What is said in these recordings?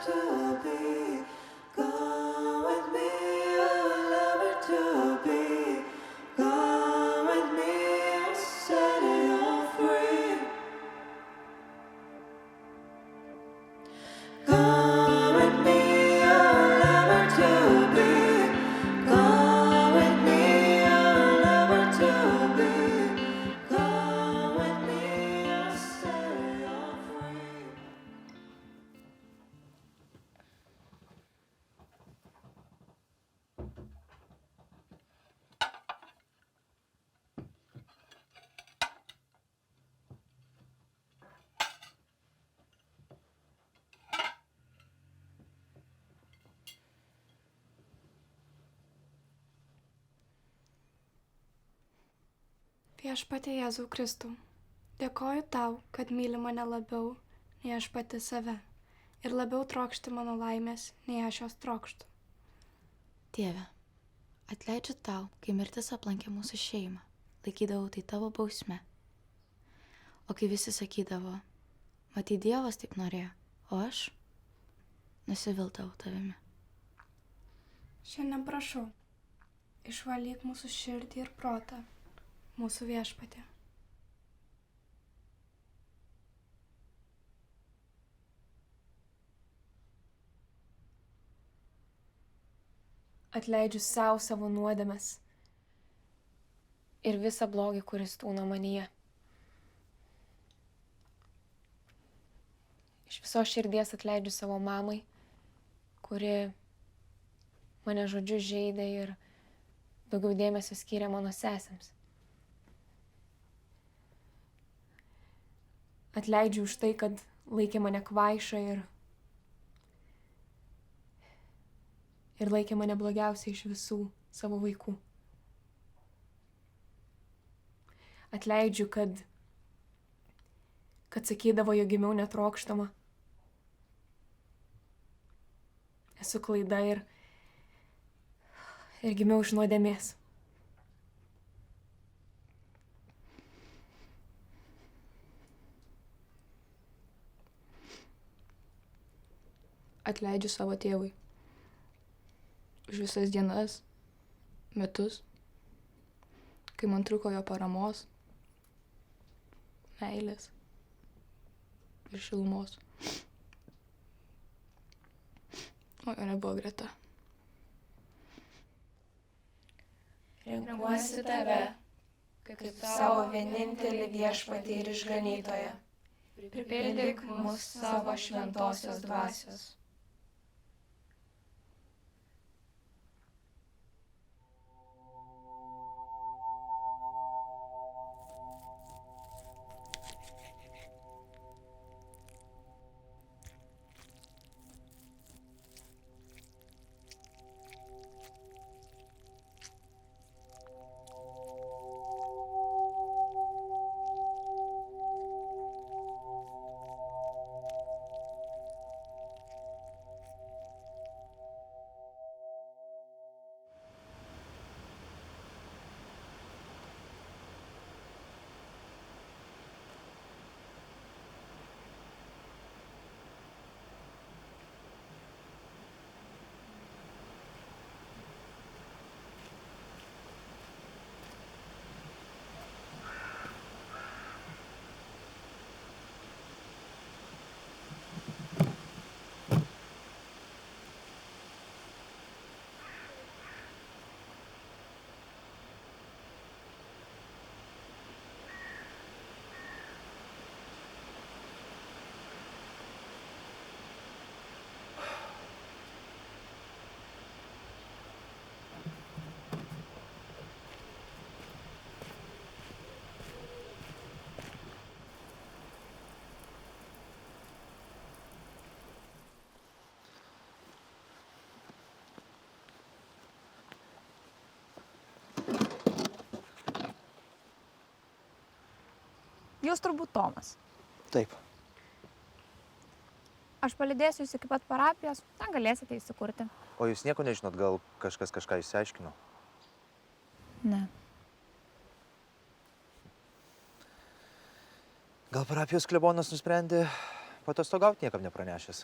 to be. Come with me, a lover to be. Come with me, I'll set it all free. Come with me, a lover to be. Come with me, a lover to be. Come with me, I'll set it all free. Viešpatie Jėzau Kristau, dėkoju tau, kad myli mane labiau nei aš pati save ir labiau trokšti mano laimės, nei aš jos trokštu. Dieve, atleidžiu tau, kai mirtis aplankė mūsų šeimą, laikydavau tai tavo bausme. O kai visi sakydavo, matai, Dievas taip norėjo, o aš nusiviltavau tavimi. Šiandien prašau, išvalyk mūsų širdį ir protą, mūsų Viešpatie. Atleidžiu savo nuodėmes ir visą blogį, kuris tūno manyje. Iš viso širdies atleidžiu savo mamai, kuri mane žodžiu žeidė ir daugiau dėmesio skyrė mano sesėms. Atleidžiu už tai, kad laikė mane kvaišą ir laikė mane blogiausiai iš visų savo vaikų. Atleidžiu, kad sakydavo, jog gimiau netrokštama. Esu klaida ir gimiau iš nuodėmės. Atleidžiu savo tėvui už visas dienas, metus, kai man trūko jo paramos, meilės ir šilumos. O jo nebuvo greta. Renkuosi tave, kaip savo vienintelį Viešpatį ir išganytoją. Pripildyk mus savo šventosios dvasios. Jūs turbūt Tomas. Taip. Aš palydėsiu jūs iki pat parapijos, ten galėsite įsikurti. O jūs nieko nežinot, gal kažkas kažką išsiaiškino? Ne. Gal parapijos klebonas nusprendė patostogauti niekam nepranešęs?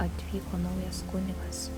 atvyko naujas kunigas.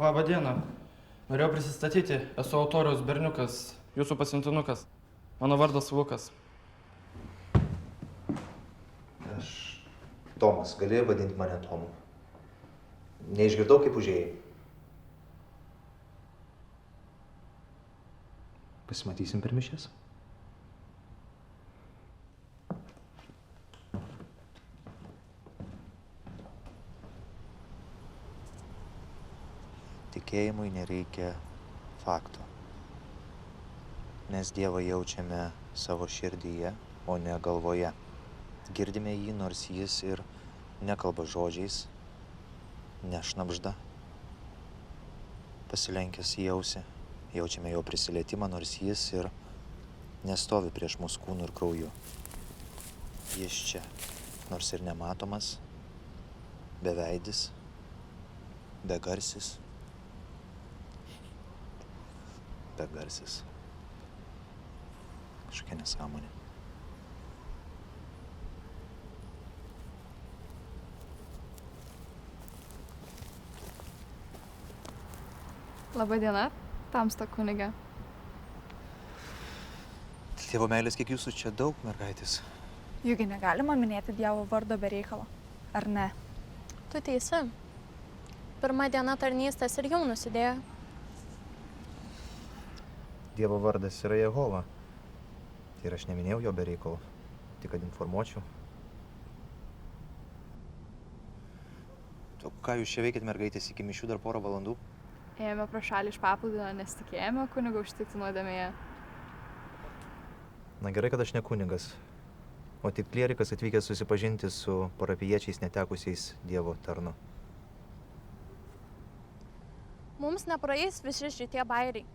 Labą dieną. Norėjau prisistatyti, esu autoriaus berniukas, jūsų pasiuntinukas. Mano vardas Lukas. Aš Tomas, gali vadinti mane Tomu. Neišgirdau, kaip užėjai. Pasimatysim per mišias. Tikėjimui nereikia faktų. Mes Dievą jaučiame savo širdyje, o ne galvoje. Girdime jį, nors jis ir nekalba žodžiais, nešnabžda. Pasilenkęs į ausį, jaučiame jo prisilietimą, nors jis ir nestovi prieš mūsų kūnų ir krauju. Jis čia, nors ir nematomas, beveidis, begarsis. Begarsis. Kažkokia nesąmonė. Labą dieną, tamsta kunige. Tėvo meilės, kiek jūsų čia daug, mergaitės? Jugi negalima minėti Dievo vardo be reikalo, ar ne? Tu teisi. Pirma diena tarnystės ir jau nusidėjo. Dievo vardas yra Jehova. Ir aš neminėjau jo be reikalo, tik kad informuočiau. O ką jūs čia veikėt, mergaitės, iki mišių dar porą valandų? Ėjome pro šalį iš paplūdimio, nes tikėjome kunigo užtikti nuodėmėje. Na gerai, kad aš ne kunigas, o tik klierikas atvykęs susipažinti su parapijiečiais netekusiais Dievo tarnu. Mums nepraeis visi šitie bairiai.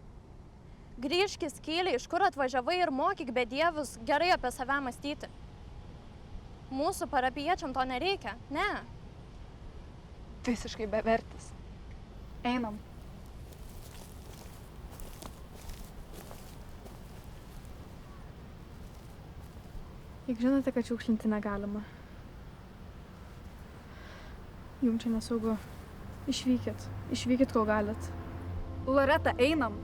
Grįžk į skylę, iš kur atvažiavai ir mokyk bedievius gerai apie save mąstyti. Mūsų parapijiečiam to nereikia, ne. Visiškai bevertis. Einam. Juk žinote, kad šiukšlinti negalima. Jums čia nesaugu. Išvykit, kol galit. Loreta, einam.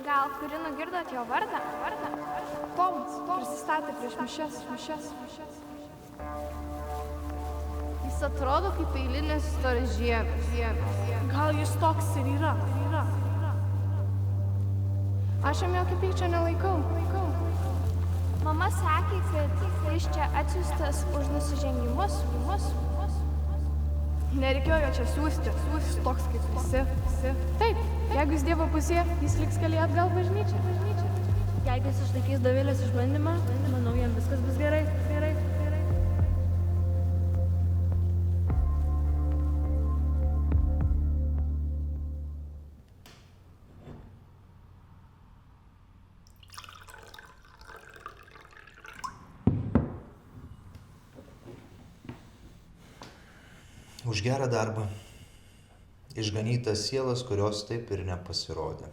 Gal kuri nugirdot jo vardą? Tomas prisistatė prieš mišias. Jis atrodo kaip eilinis storžievis. Gal jis toks ir yra? Aš jam jokio pykčio nelaikau. Mama sakė, kad jis čia atsiųstas už nusižengimus. Nereikėjo jo čia siųsti, toks kaip visi. Taip, jeigu jis Dievo pusėje, jis liks kelyje atgal bažnyčią. Jeigu jis išlaikys Dovilės išbandymą, manau, jam viskas bus gerai. Už gerą darbą. Išganytas sielas, kurios taip ir nepasirodė.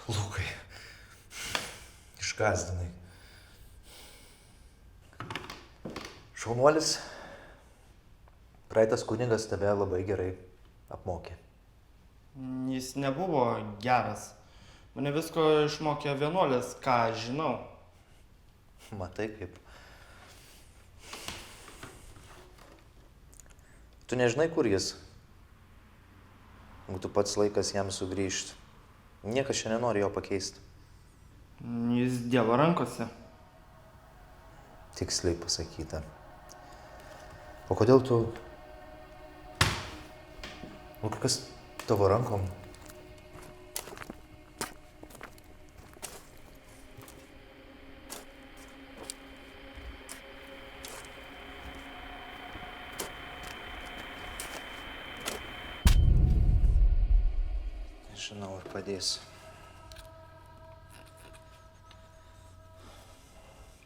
Lukai, išgąsdinai. Šaunuolis, praeitas kunigas tave labai gerai apmokė. Jis nebuvo geras. Mane visko išmokė vienuolis, ką žinau. Matai kaip. Tu nežinai, kur jis. Būtų pats laikas jam sugrįžti. Niekas čia nenori jo pakeisti. Jis Dievo rankose. Tiksliai pasakyta. O kodėl tu... O kas tavo rankom? Žinau, ir padėsiu.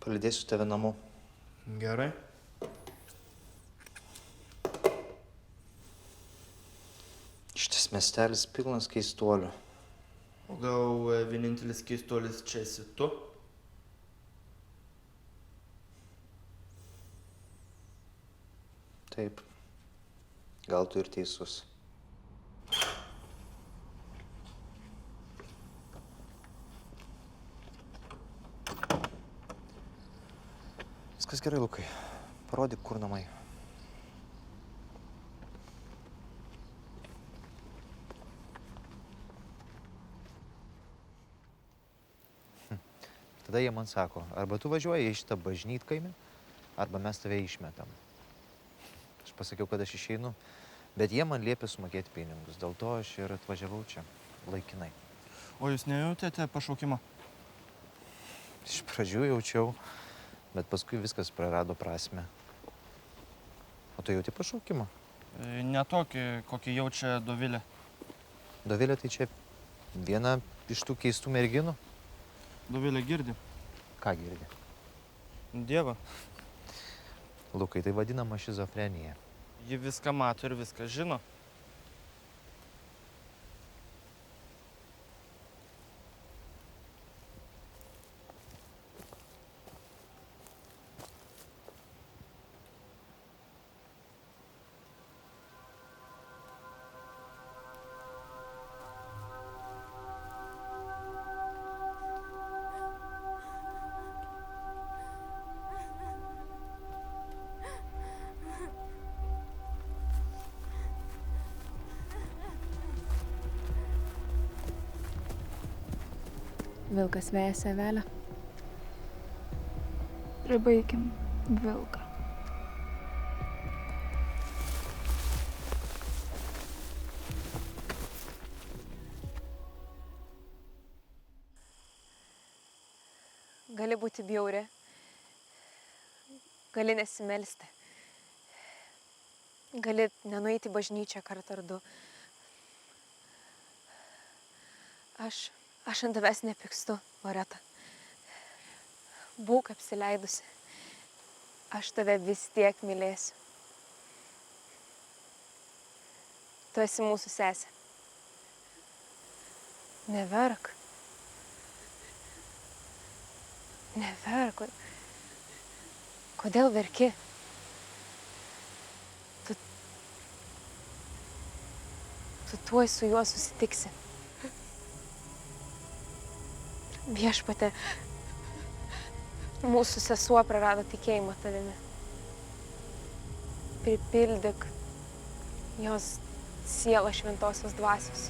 Palydėsiu tave namo. Gerai. Šitas miestelis pilnas keistuolių. O gal vienintelis keistuolis čia esi tu? Taip. Gal tu ir teisus. Viskas gerai, Lukai. Parodyk, kur namai. Tada jie man sako, arba tu važiuoji į šitą bažnytkaimį, arba mes tave išmetam. Aš pasakiau, kad aš išeinu, bet jie man liepė sumokėti pinigus. Dėl to aš ir atvažiavau čia laikinai. O jūs nejautėte pašaukimo? Iš pradžių jaučiau, bet paskui viskas prarado prasmę. O tu jauti pašaukimą? Ne tokį, kokį jaučia Dovilė. Dovilė tai čia viena iš tų keistų merginų? Dovilė girdi. Ką girdi? Dievą. Lukai, tai vadinama šizofrenija. Ji viską mato ir viską žino. Vilkas veja sevelę. Pribaikim vilką. Gali būti bjauri. Gali nesimelsti. Gali nenueiti į bažnyčią kartą ar du. Aš ant tavęs nepykstu, Loreta. Būk apsileidusi. Aš tave vis tiek mylėsiu. Tu esi mūsų sesė. Neverk. Neverk. Kodėl verki? Tu tuoj su juo susitiksi. Viešpatie, mūsų sesuo prarado tikėjimą tavimi. Pripildyk jos siela šventosios dvasios.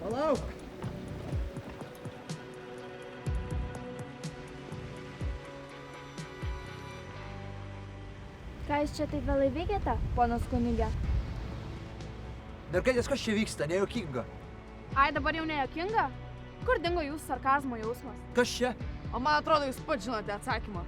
Palauk! Ką jūs čia taip vėlai veikiate, ponas kunige? Mergaitės, kas čia vyksta? Nejuokinga. Ai, dabar jau nejuokinga? Kur dingo jūsų sarkazmo jausmas? Kas čia? O man atrodo, jūs pats žinote atsakymą.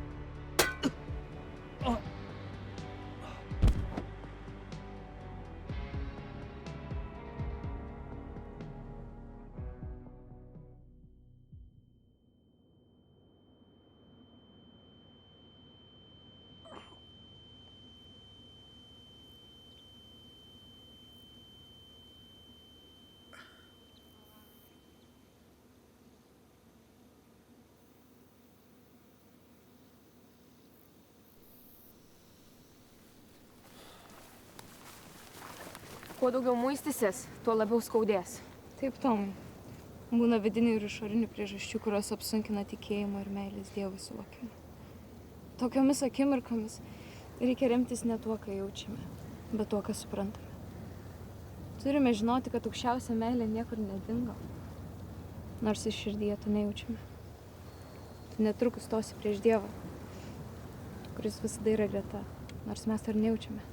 Kuo daugiau muistysies, tuo labiau skaudės. Taip, Tomai. Būna vidinių ir išorinių priežasčių, kurios apsunkina tikėjimo ir meilės Dievui suvokimą. Tokiomis akimirkomis reikia remtis ne tuo, ką jaučiame, bet tuo, ką suprantame. Turime žinoti, kad aukščiausia meilė niekur nedingo, nors iš širdyje to nejaučiame. Tu netrukus stosi prieš Dievą, kuris visada yra greta, nors mes to ir nejaučiame.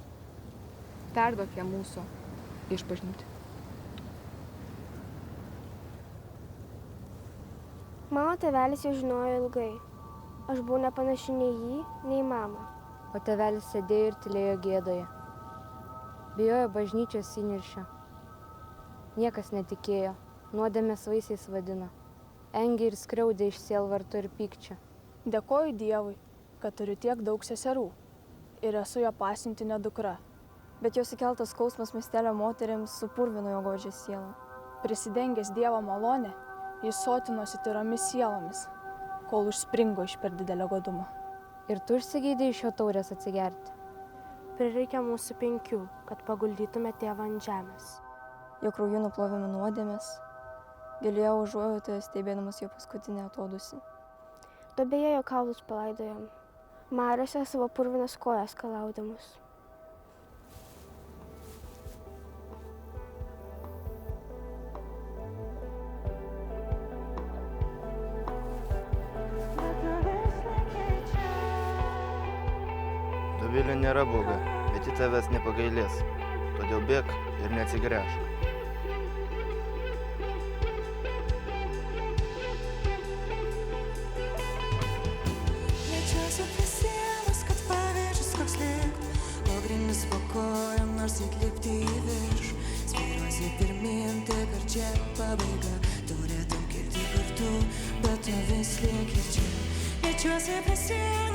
Perduok ją mūsų išpažinti. Mano tėvelis jau žinojo ilgai. Aš buvau nepanaši nei jį, nei mamą. O tėvelis sėdėjo ir tylėjo gėdoje. Bijojo bažnyčios įniršio. Niekas netikėjo, nuodėmės vaisiais vadino. Engė ir skriaudė iš sielvarto ir pykčio. Dėkoju Dievui, kad turiu tiek daug seserų ir esu jo pasiuntinio dukra. Bet jo sukeltas skausmas miestelio moterims supurvino jo godžią sielą. Prisidengęs Dievo malonę, jis sotinosi tyromis sielomis, kol užspringo iš per didelio godumo. Ir tu užsigeidai iš jo taurės atsigerti. Prireikia mūsų 5, kad paguldytume tėvą ant žemės. Jo krauju nuplovėme nuodėmes, gilėjo užuojautoje stebėdamas jo paskutinę atodūsį. Duobėje jo kaulus palaidojom, mariose savo purvinas kojas kalaudamus. Dovilė nėra bloga, bet ji tavęs nepagailės. Todėl bėk ir neatsigręžk. Liečiuosi prie sienos, kad pavyzdžius koks likt, o grindis po kojom nors įklipti į viršų. Spyriuosi pirmin, tik ar čia pabaiga, turėtum kilti kartu, bet tu vis lieki čia. Liečiuosi prie sienos.